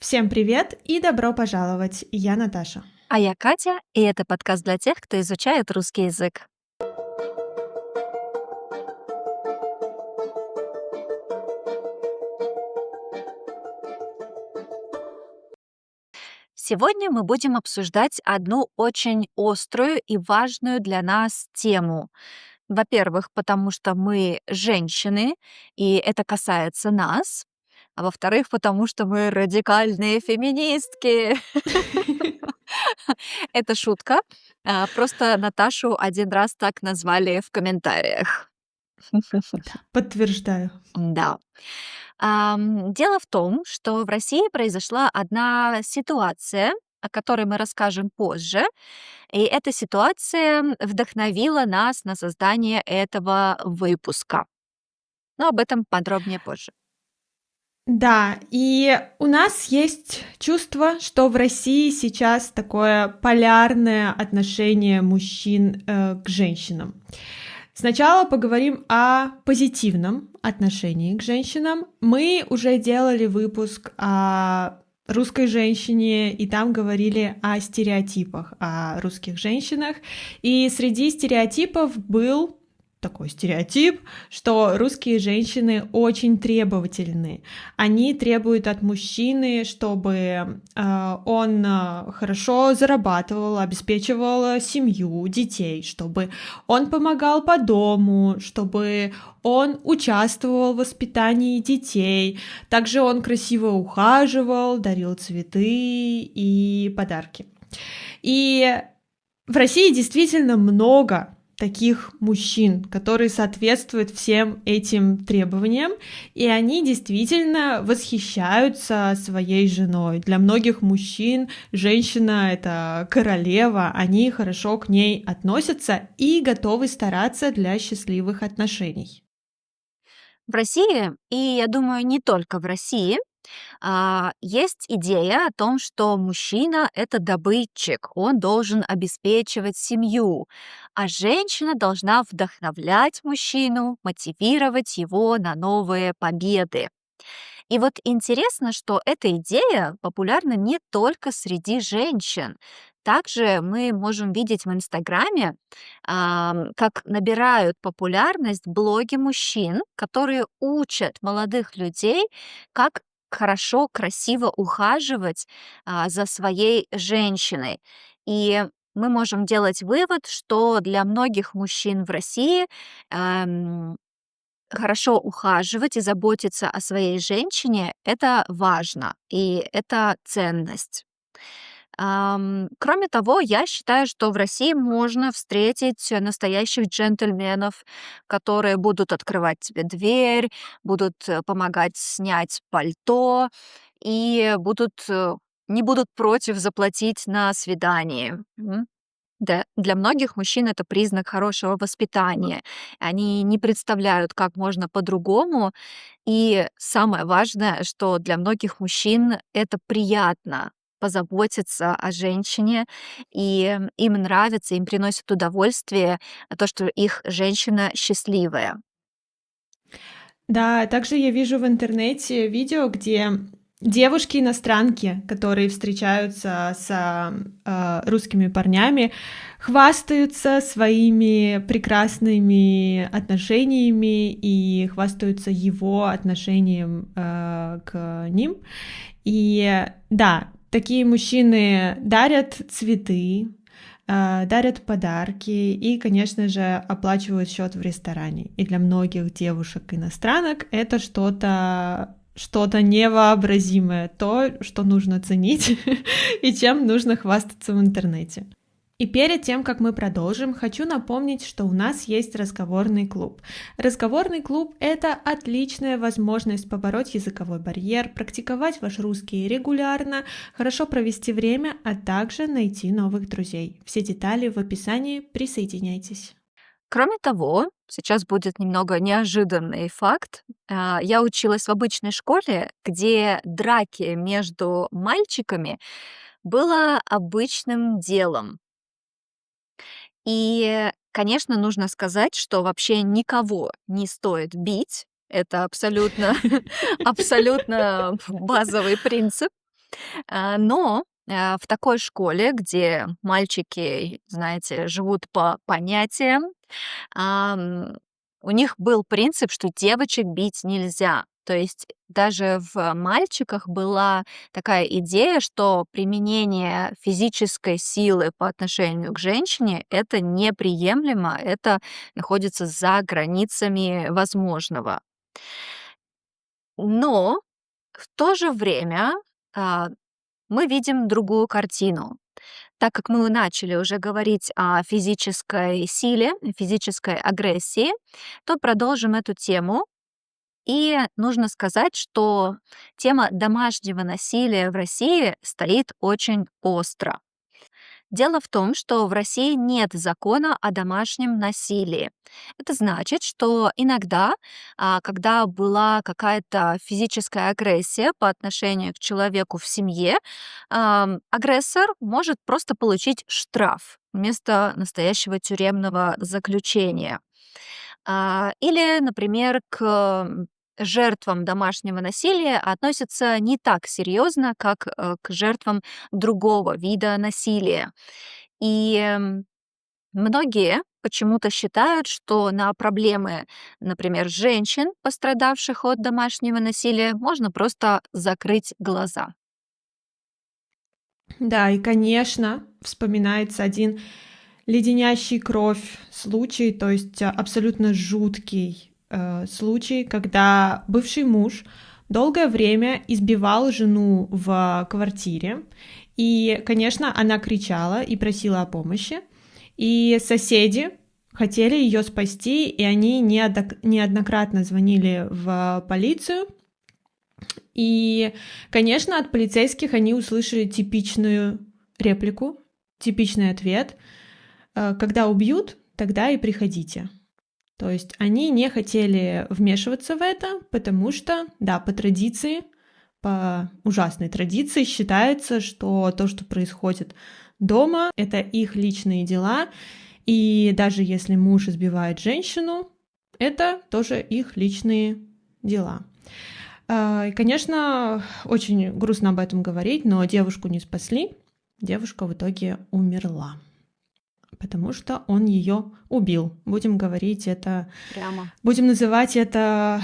Всем привет и добро пожаловать! Я Наташа. А я Катя, и это подкаст для тех, кто изучает русский язык. Сегодня мы будем обсуждать одну очень острую и важную для нас тему. Во-первых, потому что мы женщины, и это касается нас. А во-вторых, потому что мы радикальные феминистки. Это шутка. Просто Наташу один раз так назвали в комментариях. Подтверждаю. Да. Дело в том, что в России произошла одна ситуация, о которой мы расскажем позже. И эта ситуация вдохновила нас на создание этого выпуска. Но об этом подробнее позже. Да, и у нас есть чувство, что в России сейчас такое полярное отношение мужчин к женщинам. Сначала поговорим о позитивном отношении к женщинам. Мы уже делали выпуск о русской женщине, и там говорили о стереотипах, о русских женщинах. И среди стереотипов был такой стереотип, что русские женщины очень требовательны. Они требуют от мужчины, чтобы он хорошо зарабатывал, обеспечивал семью, детей, чтобы он помогал по дому, чтобы он участвовал в воспитании детей. Также он красиво ухаживал, дарил цветы и подарки. И в России действительно много таких мужчин, которые соответствуют всем этим требованиям, и они действительно восхищаются своей женой. Для многих мужчин женщина — это королева, они хорошо к ней относятся и готовы стараться для счастливых отношений. В России, и я думаю, не только в России, есть идея о том, что мужчина — это добытчик, он должен обеспечивать семью, а женщина должна вдохновлять мужчину, мотивировать его на новые победы. И вот интересно, что эта идея популярна не только среди женщин. Также мы можем видеть в Инстаграме, как набирают популярность блоги мужчин, которые учат молодых людей, как хорошо, красиво ухаживать за своей женщиной. И мы можем делать вывод, что для многих мужчин в России хорошо ухаживать и заботиться о своей женщине — это важно, и это ценность. Кроме того, я считаю, что в России можно встретить настоящих джентльменов, которые будут открывать тебе дверь, будут помогать снять пальто и не будут против заплатить на свидании. Да, для многих мужчин это признак хорошего воспитания. Они не представляют, как можно по-другому. И самое важное, что для многих мужчин это приятно позаботиться о женщине, и им нравится, им приносит удовольствие то, что их женщина счастливая. Да, также я вижу в интернете видео, где девушки-иностранки, которые встречаются с русскими парнями, хвастаются своими прекрасными отношениями и хвастаются его отношением к ним. И да, такие мужчины дарят цветы, дарят подарки и, конечно же, оплачивают счет в ресторане. И для многих девушек-иностранок это что-то невообразимое, то, что нужно ценить и чем нужно хвастаться в интернете. И перед тем, как мы продолжим, хочу напомнить, что у нас есть разговорный клуб. Разговорный клуб — это отличная возможность побороть языковой барьер, практиковать ваш русский регулярно, хорошо провести время, а также найти новых друзей. Все детали в описании, присоединяйтесь. Кроме того, сейчас будет немного неожиданный факт. Я училась в обычной школе, где драки между мальчиками было обычным делом. И, конечно, нужно сказать, что вообще никого не стоит бить. Это абсолютно абсолютно базовый принцип. Но в такой школе, где мальчики, знаете, живут по понятиям, ам, у них был принцип, что девочек бить нельзя. То есть даже в мальчиках была такая идея, что применение физической силы по отношению к женщине это неприемлемо, это находится за границами возможного. Но в то же время а, мы видим другую картину. Так как мы начали уже говорить о физической силе, физической агрессии, то продолжим эту тему. И нужно сказать, что тема домашнего насилия в России стоит очень остро. Дело в том, что в России нет закона о домашнем насилии. Это значит, что иногда, когда была какая-то физическая агрессия по отношению к человеку в семье, агрессор может просто получить штраф вместо настоящего тюремного заключения. Или, например, к жертвам домашнего насилия относятся не так серьезно, как к жертвам другого вида насилия. И многие почему-то считают, что на проблемы, например, женщин, пострадавших от домашнего насилия, можно просто закрыть глаза. Да, и, конечно, вспоминается один леденящий кровь случай, то есть абсолютно жуткий случай, когда бывший муж долгое время избивал жену в квартире, и, конечно, она кричала и просила о помощи, и соседи хотели ее спасти, и они неоднократно звонили в полицию, и, конечно, от полицейских они услышали типичную реплику, типичный ответ: когда убьют, тогда и приходите. То есть они не хотели вмешиваться в это, потому что, да, по традиции, по ужасной традиции считается, что то, что происходит дома, это их личные дела, и даже если муж избивает женщину, это тоже их личные дела. И, конечно, очень грустно об этом говорить, но девушку не спасли, девушка в итоге умерла, потому что он ее убил. Будем говорить это, Прямо. будем называть это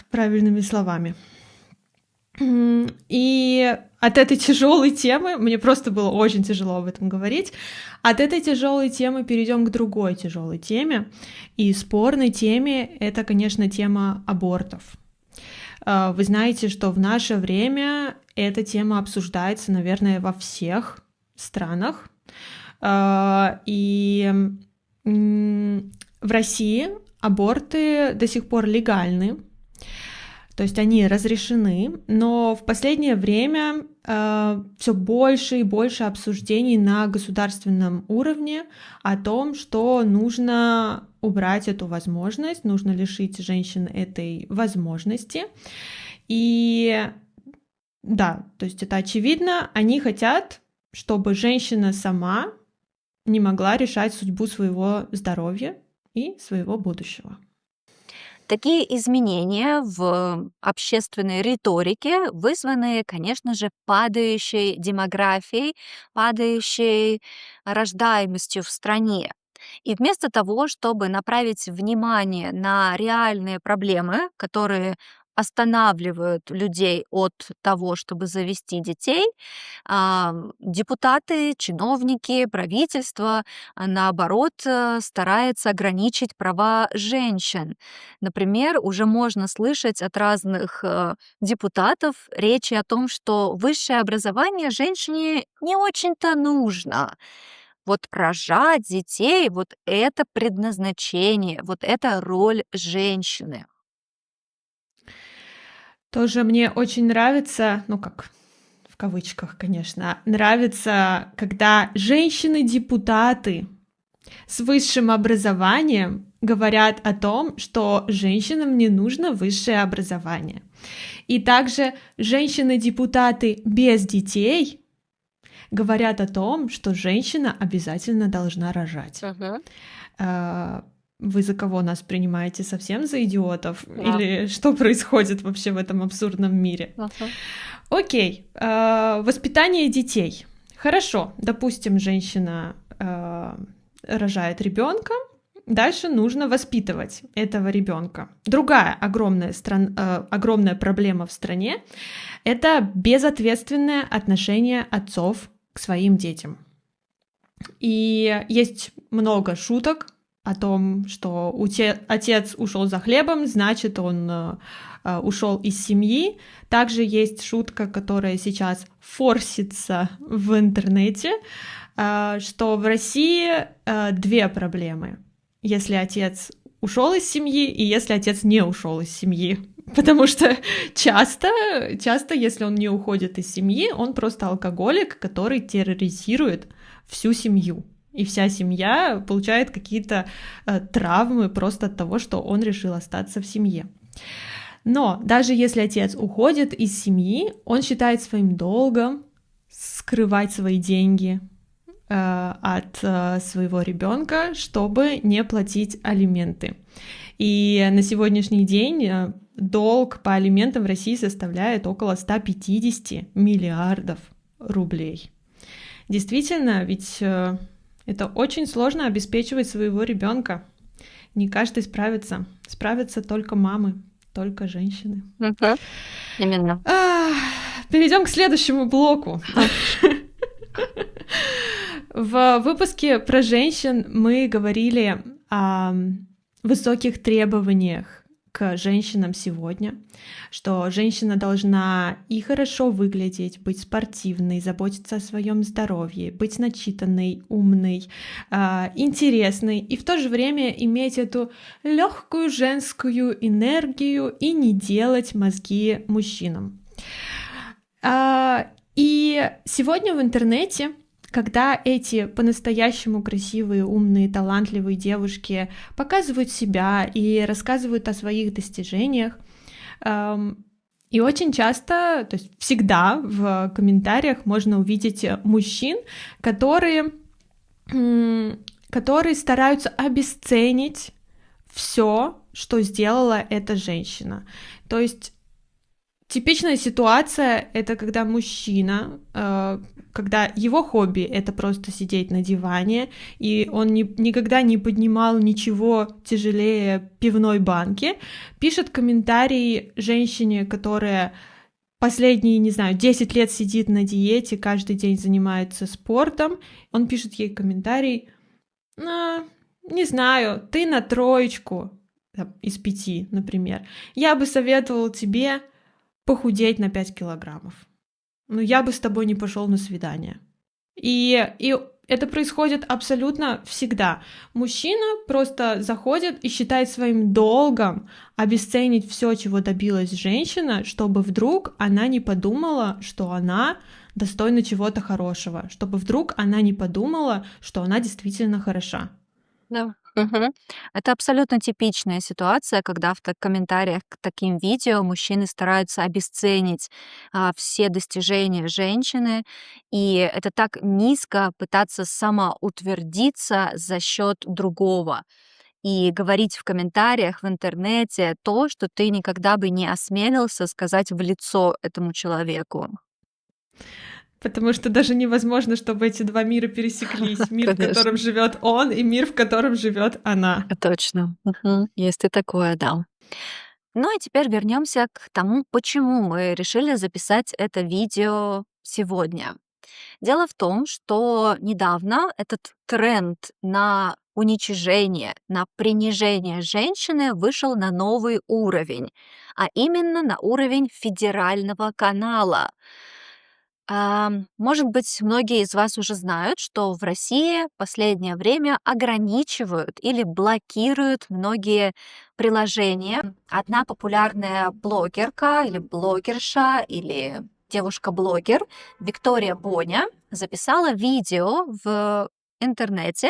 правильными словами. И от этой тяжелой темы, мне просто было очень тяжело об этом говорить, от этой тяжелой темы перейдем к другой тяжелой теме. И спорной теме это, конечно, тема абортов. Вы знаете, что в наше время эта тема обсуждается, наверное, во всех странах. И в России аборты до сих пор легальны, то есть они разрешены, но в последнее время все больше и больше обсуждений на государственном уровне о том, что нужно убрать эту возможность, нужно лишить женщин этой возможности. И да, то есть это очевидно, они хотят, чтобы женщина сама не могла решать судьбу своего здоровья и своего будущего. Такие изменения в общественной риторике вызваны, конечно же, падающей демографией, падающей рождаемостью в стране. И вместо того, чтобы направить внимание на реальные проблемы, которые останавливают людей от того, чтобы завести детей, депутаты, чиновники, правительство, наоборот, стараются ограничить права женщин. Например, уже можно слышать от разных депутатов речи о том, что высшее образование женщине не очень-то нужно. Вот рожать детей, вот это предназначение, вот это роль женщины. Тоже мне очень нравится, ну как, в кавычках, конечно, нравится, когда женщины-депутаты с высшим образованием говорят о том, что женщинам не нужно высшее образование. И также женщины-депутаты без детей говорят о том, что женщина обязательно должна рожать. Вы за кого нас принимаете? Совсем за идиотов? Да. Или что происходит вообще в этом абсурдном мире? Окей, воспитание детей. Хорошо, допустим, женщина рожает ребенка, дальше нужно воспитывать этого ребенка. Другая огромная проблема в стране — это безответственное отношение отцов к своим детям. И есть много шуток о том, что отец ушел за хлебом, значит, он ушел из семьи. Также есть шутка, которая сейчас форсится в интернете, что в России две проблемы: если отец ушел из семьи и если отец не ушел из семьи. Потому что часто, если он не уходит из семьи, он просто алкоголик, который терроризирует всю семью. И вся семья получает какие-то травмы просто от того, что он решил остаться в семье. Но даже если отец уходит из семьи, он считает своим долгом скрывать свои деньги от своего ребенка, чтобы не платить алименты. И на сегодняшний день долг по алиментам в России составляет около 150 миллиардов рублей. Действительно, ведь это очень сложно обеспечивать своего ребенка. Не каждый справится. Справятся только мамы, только женщины. Именно. Перейдем к следующему блоку. В выпуске про женщин мы говорили о высоких требованиях к женщинам сегодня, что женщина должна и хорошо выглядеть, быть спортивной, заботиться о своем здоровье, быть начитанной, умной, интересной и в то же время иметь эту легкую женскую энергию и не делать мозги мужчинам. И сегодня в интернете, когда эти по-настоящему красивые, умные, талантливые девушки показывают себя и рассказывают о своих достижениях, и очень часто, то есть всегда в комментариях можно увидеть мужчин, которые стараются обесценить все, что сделала эта женщина. То есть типичная ситуация — это когда мужчина, когда его хобби — это просто сидеть на диване, и он никогда не поднимал ничего тяжелее пивной банки, пишет комментарий женщине, которая последние, 10 лет сидит на диете, каждый день занимается спортом. Он пишет ей комментарий: не знаю, ты на 3 из 5, например. Я бы советовал тебе похудеть на 5 килограммов. Но я бы с тобой не пошел на свидание. И это происходит абсолютно всегда. Мужчина просто заходит и считает своим долгом обесценить все, чего добилась женщина, чтобы вдруг она не подумала, что она достойна чего-то хорошего, чтобы вдруг она не подумала, что она действительно хороша. Да. Это абсолютно типичная ситуация, когда в комментариях к таким видео мужчины стараются обесценить все достижения женщины, и это так низко пытаться самоутвердиться за счет другого и говорить в комментариях в интернете то, что ты никогда бы не осмелился сказать в лицо этому человеку. Потому что даже невозможно, чтобы эти два мира пересеклись. Мир, в котором живет он, и мир, в котором живет она. Точно. Есть и такое, да. Ну и теперь вернемся к тому, почему мы решили записать это видео сегодня. Дело в том, что недавно этот тренд на уничижение, на принижение женщины вышел на новый уровень, а именно на уровень федерального канала. Может быть, многие из вас уже знают, что в России в последнее время ограничивают или блокируют многие приложения. Одна популярная блогерка или блогерша или девушка-блогер Виктория Боня записала видео в интернете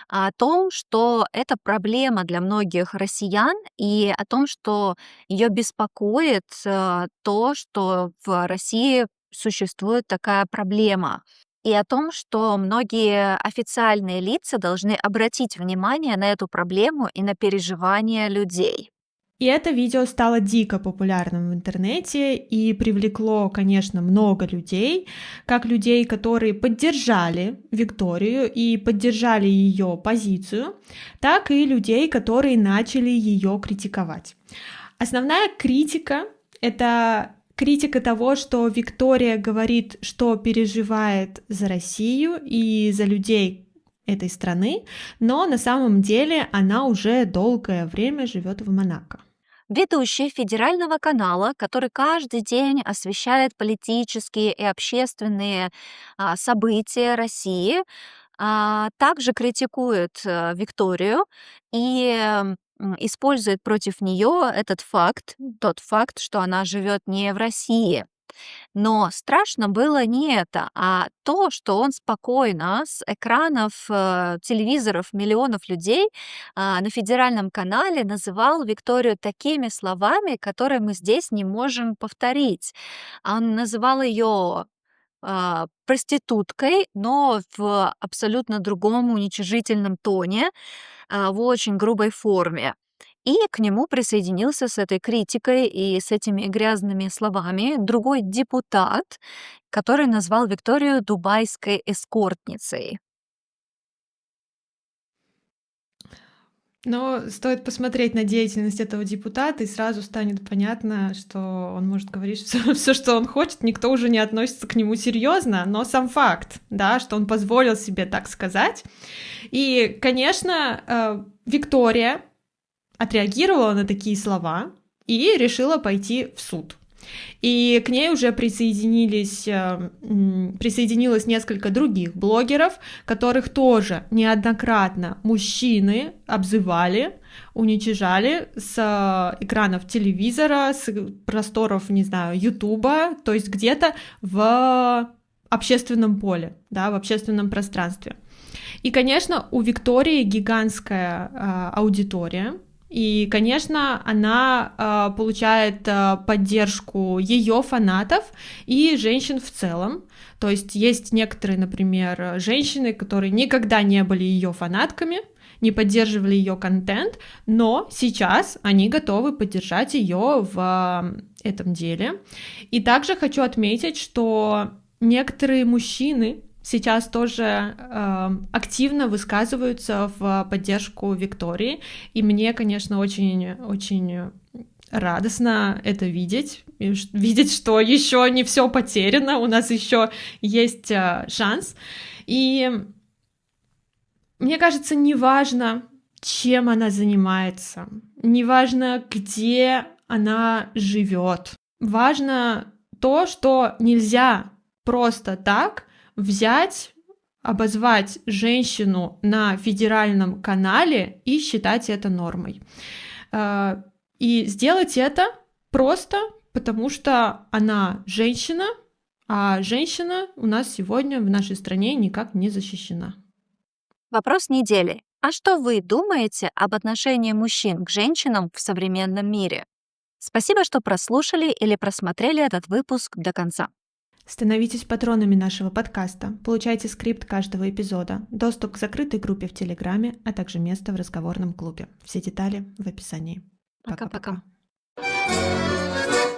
о том, что это проблема для многих россиян и о том, что ее беспокоит то, что в России существует такая проблема, и о том, что многие официальные лица должны обратить внимание на эту проблему и на переживания людей. И это видео стало дико популярным в интернете и привлекло, конечно, много людей, как людей, которые поддержали Викторию и поддержали ее позицию, так и людей, которые начали ее критиковать. Основная критика — это критика того, что Виктория говорит, что переживает за Россию и за людей этой страны, но на самом деле она уже долгое время живет в Монако. Ведущий федерального канала, который каждый день освещает политические и общественные события России, также критикует Викторию и использует против нее тот факт, что она живет не в России. Но страшно было не это, а то, что он спокойно с экранов телевизоров миллионов людей на федеральном канале называл Викторию такими словами, которые мы здесь не можем повторить. Он называл ее проституткой, но в абсолютно другом уничижительном тоне, в очень грубой форме. И к нему присоединился с этой критикой и с этими грязными словами другой депутат, который назвал Викторию дубайской эскортницей. Но стоит посмотреть на деятельность этого депутата, и сразу станет понятно, что он может говорить все, что он хочет, никто уже не относится к нему серьезно, но сам факт, да, что он позволил себе так сказать. И, конечно, Виктория отреагировала на такие слова и решила пойти в суд. И к ней уже присоединилось несколько других блогеров, которых тоже неоднократно мужчины обзывали, уничижали с экранов телевизора, с просторов, не знаю, Ютуба, то есть где-то в общественном поле, да, в общественном пространстве. И, конечно, у Виктории гигантская аудитория. И, конечно, она получает поддержку ее фанатов и женщин в целом. То есть некоторые, например, женщины, которые никогда не были ее фанатками, не поддерживали ее контент, но сейчас они готовы поддержать ее в этом деле. И также хочу отметить, что некоторые мужчины сейчас тоже активно высказываются в поддержку Виктории, и мне, конечно, очень радостно это видеть, что еще не все потеряно, у нас еще есть шанс. И мне кажется, неважно, чем она занимается, неважно, где она живет, важно то, что нельзя просто так взять, обозвать женщину на федеральном канале и считать это нормой. И сделать это просто потому, что она женщина, а женщина у нас сегодня в нашей стране никак не защищена. Вопрос недели. А что вы думаете об отношении мужчин к женщинам в современном мире? Спасибо, что прослушали или просмотрели этот выпуск до конца. Становитесь патронами нашего подкаста, получайте скрипт каждого эпизода, доступ к закрытой группе в Телеграме, а также место в разговорном клубе. Все детали в описании. Пока-пока. Пока-пока.